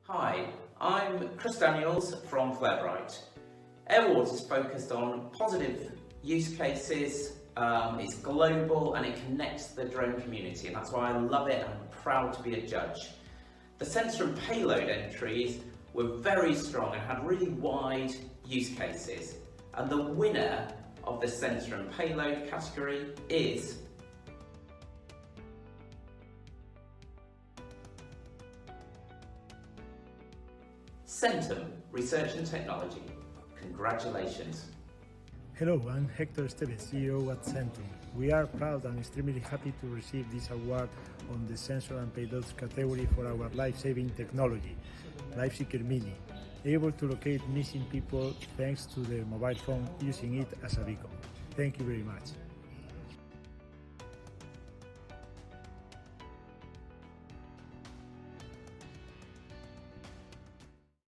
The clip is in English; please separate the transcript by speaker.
Speaker 1: Hi, I'm Chris Daniels from Flarebright. Airwards is focused on positive use cases, it's global and it connects the drone community, and that's why I love it and I'm proud to be a judge. The Sensor and Payload entries were very strong and had really wide use cases, and the winner of the Sensor and Payload category is Centum Research and Technology. Congratulations.
Speaker 2: Hello, I'm Hector Esteves, CEO at Centum. We are proud and extremely happy to receive this award on the Sensor and Payloads category for our life-saving technology, LifeSeeker Mini, able to locate missing people thanks to the mobile phone using it as a beacon. Thank you very much.